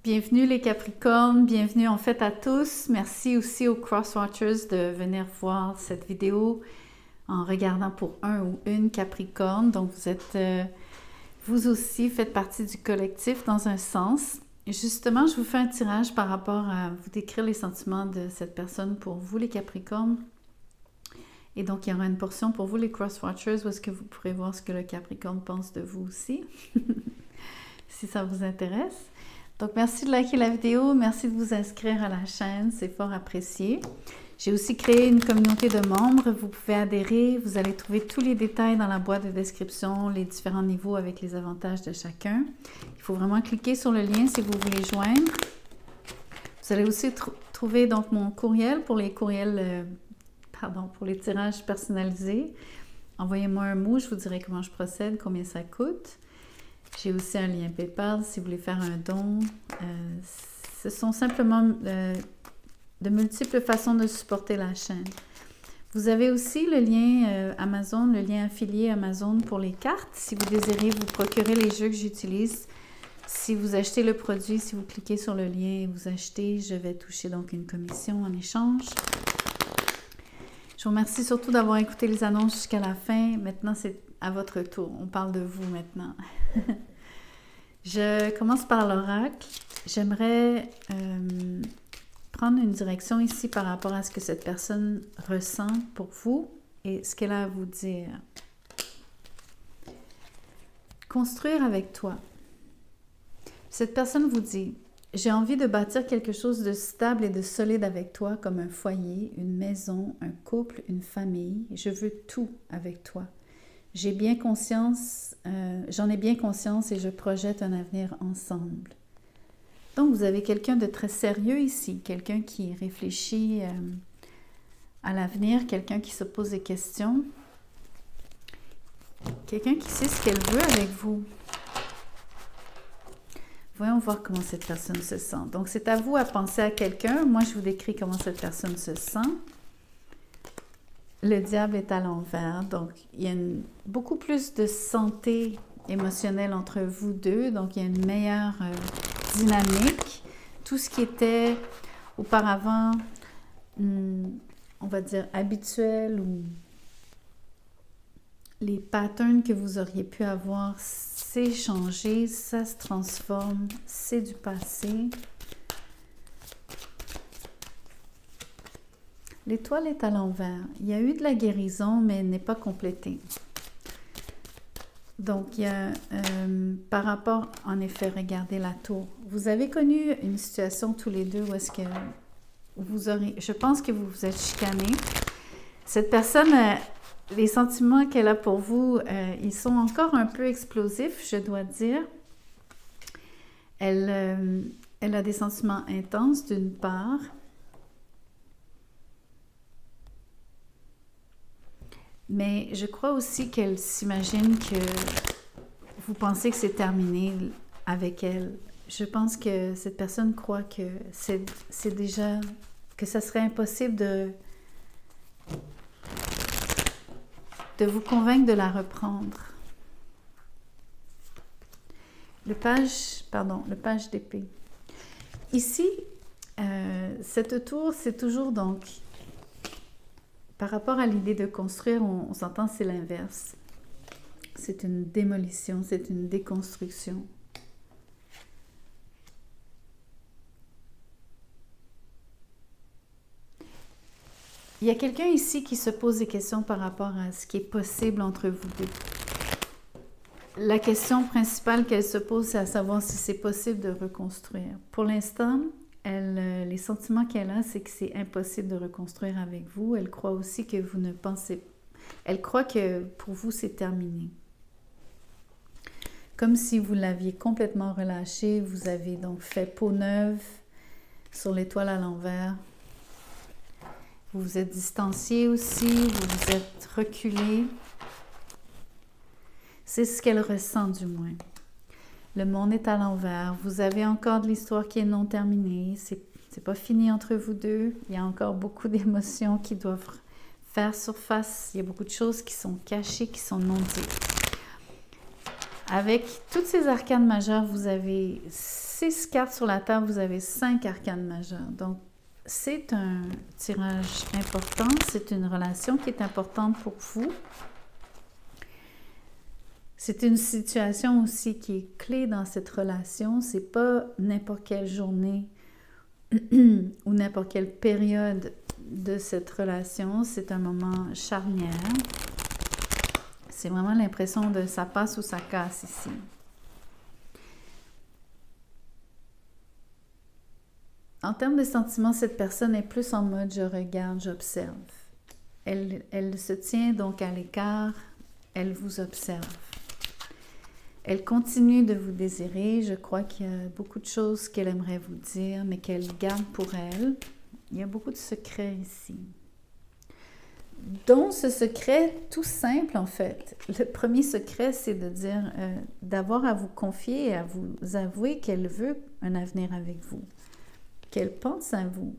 Bienvenue les Capricornes, bienvenue en fait à tous. Merci aussi aux Crosswatchers de venir voir cette vidéo en regardant pour un ou une Capricorne. Donc vous êtes, vous aussi faites partie du collectif dans un sens. Justement, je vous fais un tirage par rapport à vous décrire les sentiments de cette personne pour vous les Capricornes. Et donc il y aura une portion pour vous les Crosswatchers où est-ce que vous pourrez voir ce que le Capricorne pense de vous aussi, si ça vous intéresse. Donc, merci de liker la vidéo, merci de vous inscrire à la chaîne, c'est fort apprécié. J'ai aussi créé une communauté de membres, vous pouvez adhérer, vous allez trouver tous les détails dans la boîte de description, les différents niveaux avec les avantages de chacun. Il faut vraiment cliquer sur le lien si vous voulez joindre. Vous allez aussi trouver donc mon courriel pour les courriels, pour les tirages personnalisés. Envoyez-moi un mot, je vous dirai comment je procède, combien ça coûte. J'ai aussi un lien PayPal si vous voulez faire un don. Ce sont simplement de multiples façons de supporter la chaîne. Vous avez aussi le lien Amazon, le lien affilié Amazon pour les cartes. Si vous désirez vous procurer les jeux que j'utilise, si vous achetez le produit, si vous cliquez sur le lien et vous achetez, je vais toucher donc une commission en échange. Je vous remercie surtout d'avoir écouté les annonces jusqu'à la fin. Maintenant, c'est à votre tour. On parle de vous maintenant. Je commence par l'oracle. J'aimerais prendre une direction ici par rapport à ce que cette personne ressent pour vous et ce qu'elle a à vous dire. Construire avec toi. Cette personne vous dit: j'ai envie de bâtir quelque chose de stable et de solide avec toi, comme un foyer, une maison, un couple, une famille. Je veux tout avec toi. J'en ai bien conscience et je projette un avenir ensemble. Donc, vous avez quelqu'un de très sérieux ici, quelqu'un qui réfléchit à l'avenir, quelqu'un qui se pose des questions, quelqu'un qui sait ce qu'elle veut avec vous. Voyons voir comment cette personne se sent. Donc, c'est à vous à penser à quelqu'un. Moi, je vous décris comment cette personne se sent. Le diable est à l'envers, donc il y a beaucoup plus de santé émotionnelle entre vous deux, donc il y a une meilleure dynamique. Tout ce qui était auparavant, on va dire habituel, ou les patterns que vous auriez pu avoir, c'est changé, ça se transforme, c'est du passé. L'étoile est à l'envers. Il y a eu de la guérison, mais elle n'est pas complétée. Donc, il y a, par rapport, en effet, regardez la tour. Vous avez connu une situation tous les deux où est-ce que vous aurez... Je pense que vous vous êtes chicanés. Cette personne, les sentiments qu'elle a pour vous, ils sont encore un peu explosifs, je dois dire. Elle a des sentiments intenses, d'une part. Mais je crois aussi qu'elle s'imagine que vous pensez que c'est terminé avec elle. Je pense que cette personne croit que c'est déjà, que ça serait impossible de vous convaincre de la reprendre. Le page d'épée. Ici, cette tour, c'est toujours donc... Par rapport à l'idée de construire, on s'entend, c'est l'inverse. C'est une démolition, c'est une déconstruction. Il y a quelqu'un ici qui se pose des questions par rapport à ce qui est possible entre vous deux. La question principale qu'elle se pose, c'est à savoir si c'est possible de reconstruire. Pour l'instant, les sentiments qu'elle a, c'est que c'est impossible de reconstruire avec vous. Elle croit aussi que vous ne pensez... Elle croit que pour vous, c'est terminé. Comme si vous l'aviez complètement relâché. Vous avez donc fait peau neuve sur l'étoile à l'envers. Vous vous êtes distancié aussi. Vous vous êtes reculé. C'est ce qu'elle ressent du moins. Le monde est à l'envers. Vous avez encore de l'histoire qui est non terminée. C'est pas fini entre vous deux. Il y a encore beaucoup d'émotions qui doivent faire surface. Il y a beaucoup de choses qui sont cachées, qui sont non dites. Avec toutes ces arcanes majeures, vous avez 6 cartes sur la table, vous avez 5 arcanes majeures. Donc, c'est un tirage important, c'est une relation qui est importante pour vous. C'est une situation aussi qui est clé dans cette relation. C'est pas n'importe quelle journée ou n'importe quelle période de cette relation. C'est un moment charnière. C'est vraiment l'impression de ça passe ou ça casse ici. En termes de sentiments, cette personne est plus en mode je regarde, j'observe. Elle se tient donc à l'écart, elle vous observe. Elle continue de vous désirer. Je crois qu'il y a beaucoup de choses qu'elle aimerait vous dire, mais qu'elle garde pour elle. Il y a beaucoup de secrets ici. Donc, ce secret tout simple, en fait. Le premier secret, c'est de dire, d'avoir à vous confier et à vous avouer qu'elle veut un avenir avec vous, qu'elle pense à vous.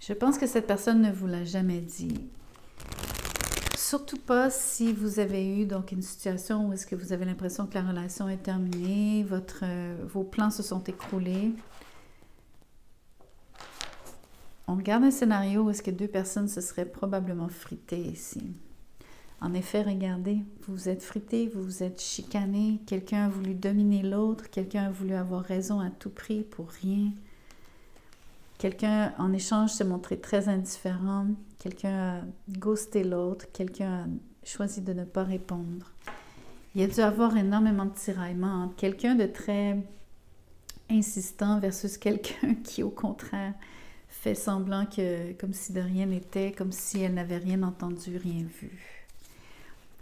Je pense que cette personne ne vous l'a jamais dit. Surtout pas si vous avez eu donc une situation où est-ce que vous avez l'impression que la relation est terminée, vos plans se sont écroulés. On regarde un scénario où est-ce que deux personnes se seraient probablement fritées ici. En effet, regardez, vous vous êtes frités, vous vous êtes chicanés, quelqu'un a voulu dominer l'autre, quelqu'un a voulu avoir raison à tout prix pour rien. Quelqu'un, en échange, s'est montré très indifférent. Quelqu'un a ghosté l'autre. Quelqu'un a choisi de ne pas répondre. Il y a dû avoir énormément de tiraillements entre quelqu'un de très insistant versus quelqu'un qui, au contraire, fait semblant que, comme si de rien n'était, comme si elle n'avait rien entendu, rien vu.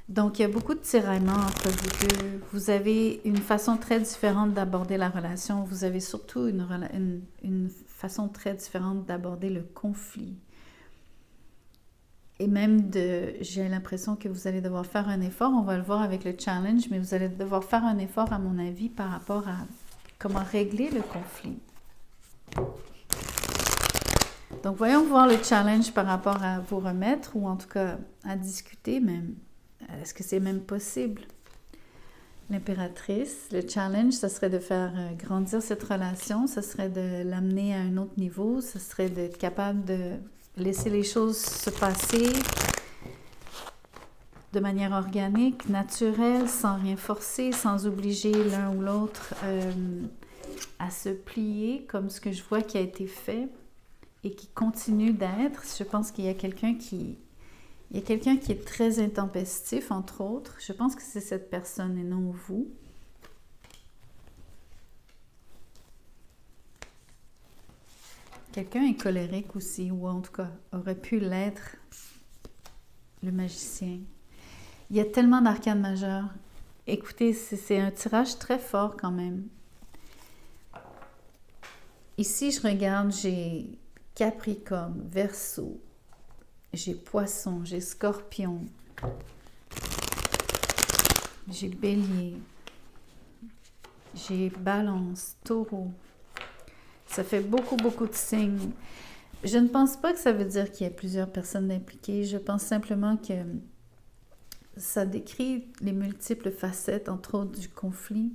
Donc, il y a beaucoup de tiraillements entre vous deux. Vous avez une façon très différente d'aborder la relation. Vous avez surtout une façon très différente d'aborder le conflit. Et même j'ai l'impression que vous allez devoir faire un effort. On va le voir avec le challenge, mais vous allez devoir faire un effort, à mon avis, par rapport à comment régler le conflit. Donc, voyons voir le challenge par rapport à vous remettre, ou en tout cas à discuter même. Est-ce que c'est même possible? L'impératrice, le challenge, ça serait de faire grandir cette relation, ça serait de l'amener à un autre niveau, ça serait d'être capable de laisser les choses se passer de manière organique, naturelle, sans rien forcer, sans obliger l'un ou l'autre à se plier, comme ce que je vois qui a été fait et qui continue d'être. Je pense qu'il y a quelqu'un qui... Il y a quelqu'un qui est très intempestif, entre autres. Je pense que c'est cette personne et non vous. Quelqu'un est colérique aussi, ou en tout cas aurait pu l'être, le magicien. Il y a tellement d'arcanes majeures. Écoutez, c'est un tirage très fort quand même. Ici, je regarde, j'ai Capricorne, Verseau, j'ai Poisson, j'ai Scorpion, j'ai Bélier, j'ai Balance, Taureau. Ça fait beaucoup de signes. Je ne pense pas que ça veut dire qu'il y a plusieurs personnes impliquées. Je pense simplement que ça décrit les multiples facettes, entre autres, du conflit.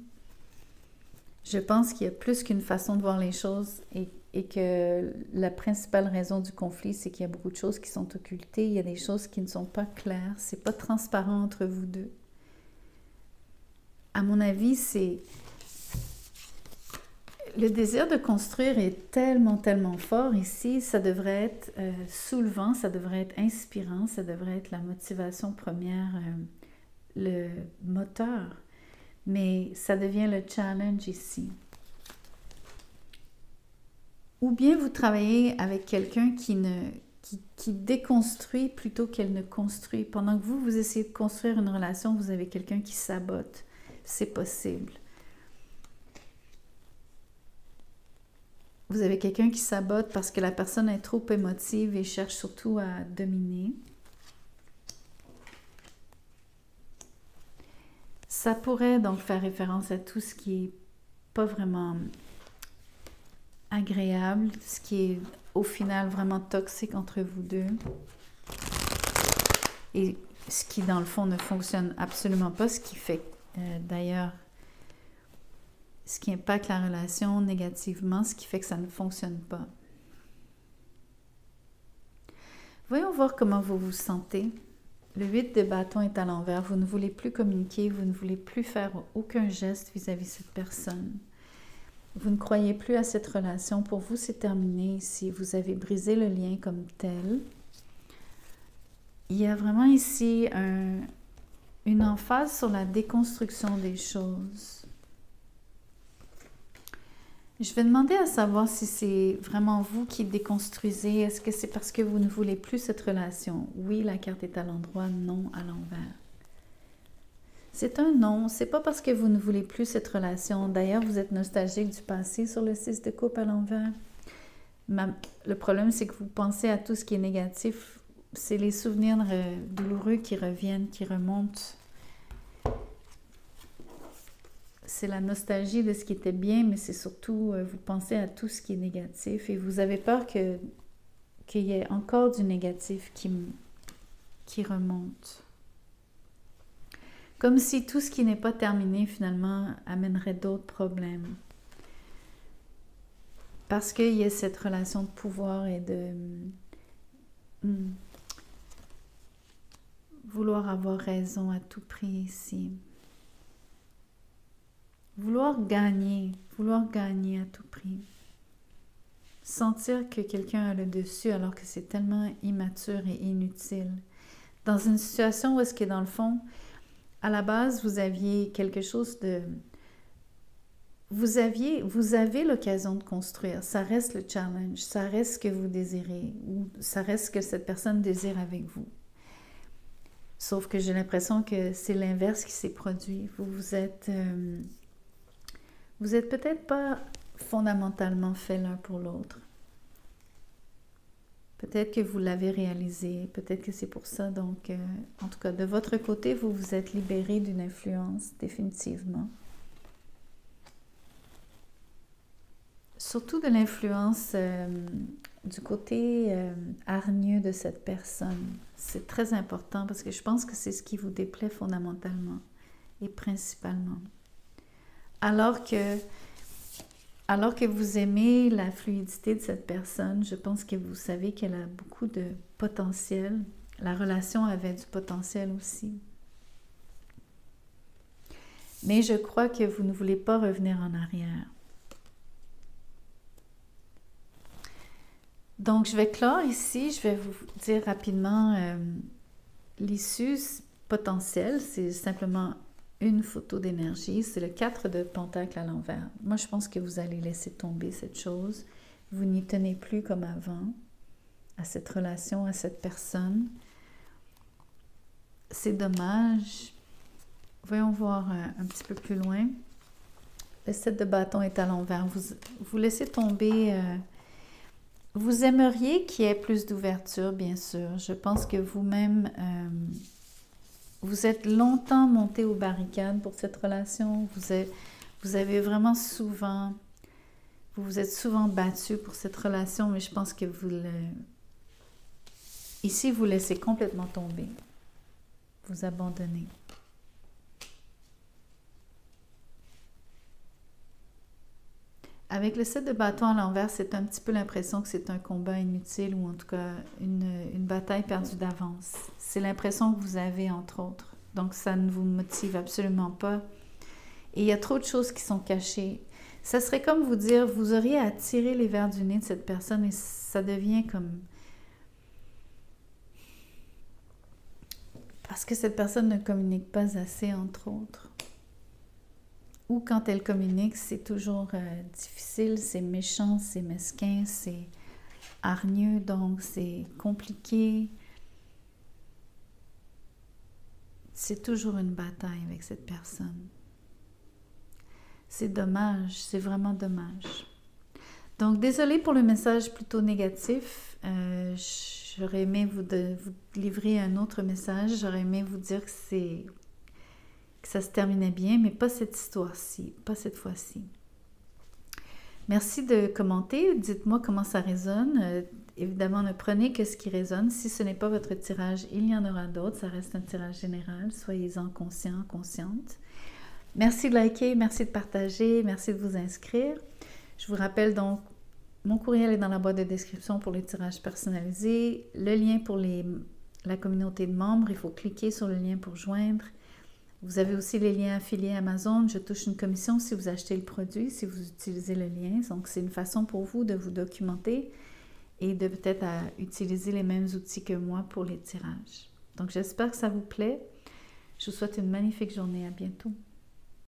Je pense qu'il y a plus qu'une façon de voir les choses et que la principale raison du conflit, c'est qu'il y a beaucoup de choses qui sont occultées. Il y a des choses qui ne sont pas claires. C'est pas transparent entre vous deux. À mon avis, c'est... Le désir de construire est tellement fort ici. Ça devrait être soulevant, ça devrait être inspirant, ça devrait être la motivation première, le moteur. Mais ça devient le challenge ici. Ou bien vous travaillez avec quelqu'un qui déconstruit plutôt qu'elle ne construit. Pendant que vous essayez de construire une relation, vous avez quelqu'un qui sabote. C'est possible. Vous avez quelqu'un qui sabote parce que la personne est trop émotive et cherche surtout à dominer. Ça pourrait donc faire référence à tout ce qui est pas vraiment agréable, ce qui est au final vraiment toxique entre vous deux. Et ce qui dans le fond ne fonctionne absolument pas, ce qui fait d'ailleurs, ce qui impacte la relation négativement, ce qui fait que ça ne fonctionne pas. Voyons voir comment vous vous sentez. Le 8 de bâton est à l'envers. Vous ne voulez plus communiquer, vous ne voulez plus faire aucun geste vis-à-vis de cette personne. Vous ne croyez plus à cette relation. Pour vous, c'est terminé ici. Vous avez brisé le lien comme tel. Il y a vraiment ici une emphase sur la déconstruction des choses. Je vais demander à savoir si c'est vraiment vous qui déconstruisez. Est-ce que c'est parce que vous ne voulez plus cette relation? Oui, la carte est à l'endroit, non à l'envers. C'est un non. C'est pas parce que vous ne voulez plus cette relation. D'ailleurs, vous êtes nostalgique du passé sur le 6 de coupe à l'envers. Le problème, c'est que vous pensez à tout ce qui est négatif. C'est les souvenirs douloureux qui reviennent, qui remontent. C'est la nostalgie de ce qui était bien, mais c'est surtout, vous pensez à tout ce qui est négatif et vous avez peur qu'il y ait encore du négatif qui remonte. Comme si tout ce qui n'est pas terminé, finalement, amènerait d'autres problèmes. Parce qu'il y a cette relation de pouvoir et de vouloir avoir raison à tout prix ici. Vouloir gagner à tout prix. Sentir que quelqu'un a le dessus alors que c'est tellement immature et inutile. Dans une situation où est-ce que dans le fond, à la base, vous aviez quelque chose de... Vous avez l'occasion de construire. Ça reste le challenge. Ça reste ce que vous désirez. Ou ça reste ce que cette personne désire avec vous. Sauf que j'ai l'impression que c'est l'inverse qui s'est produit. Vous êtes peut-être pas fondamentalement fait l'un pour l'autre. Peut-être que vous l'avez réalisé, peut-être que c'est pour ça. Donc, en tout cas, de votre côté, vous vous êtes libéré d'une influence, définitivement. Surtout de l'influence du côté hargneux de cette personne. C'est très important parce que je pense que c'est ce qui vous déplaît fondamentalement et principalement. Alors que vous aimez la fluidité de cette personne, je pense que vous savez qu'elle a beaucoup de potentiel. La relation avait du potentiel aussi. Mais je crois que vous ne voulez pas revenir en arrière. Donc, je vais clore ici. Je vais vous dire rapidement l'issue potentielle. C'est simplement une photo d'énergie. C'est le 4 de Pentacle à l'envers. Moi, je pense que vous allez laisser tomber cette chose. Vous n'y tenez plus comme avant à cette relation, à cette personne. C'est dommage. Voyons voir un petit peu plus loin. Le 7 de bâton est à l'envers. Vous laissez tomber... vous aimeriez qu'il y ait plus d'ouverture, bien sûr. Je pense que vous-même... vous êtes longtemps monté aux barricades pour cette relation. Vous avez vraiment souvent... Vous vous êtes souvent battu pour cette relation, mais je pense que ici, vous laissez complètement tomber. Vous abandonnez. Avec le 7 de bâton à l'envers, c'est un petit peu l'impression que c'est un combat inutile ou en tout cas une bataille perdue d'avance. C'est l'impression que vous avez, entre autres. Donc, ça ne vous motive absolument pas. Et il y a trop de choses qui sont cachées. Ça serait comme vous dire, vous auriez à tirer les verres du nez de cette personne et ça devient comme... Parce que cette personne ne communique pas assez, entre autres. Ou quand elle communique, c'est toujours difficile, c'est méchant, c'est mesquin, c'est hargneux, donc c'est compliqué. C'est toujours une bataille avec cette personne. C'est dommage, c'est vraiment dommage. Donc, désolée pour le message plutôt négatif. J'aurais aimé vous livrer un autre message. J'aurais aimé vous dire que ça se terminait bien, mais pas cette histoire-ci, pas cette fois-ci. Merci de commenter. Dites-moi comment ça résonne. Évidemment, ne prenez que ce qui résonne. Si ce n'est pas votre tirage, il y en aura d'autres. Ça reste un tirage général. Soyez-en conscients, conscientes. Merci de liker, merci de partager, merci de vous inscrire. Je vous rappelle donc, mon courriel est dans la boîte de description pour les tirages personnalisés. Le lien pour la communauté de membres, il faut cliquer sur le lien pour joindre. Vous avez aussi les liens affiliés Amazon. Je touche une commission si vous achetez le produit, si vous utilisez le lien. Donc, c'est une façon pour vous de vous documenter et de peut-être utiliser les mêmes outils que moi pour les tirages. Donc, j'espère que ça vous plaît. Je vous souhaite une magnifique journée. À bientôt.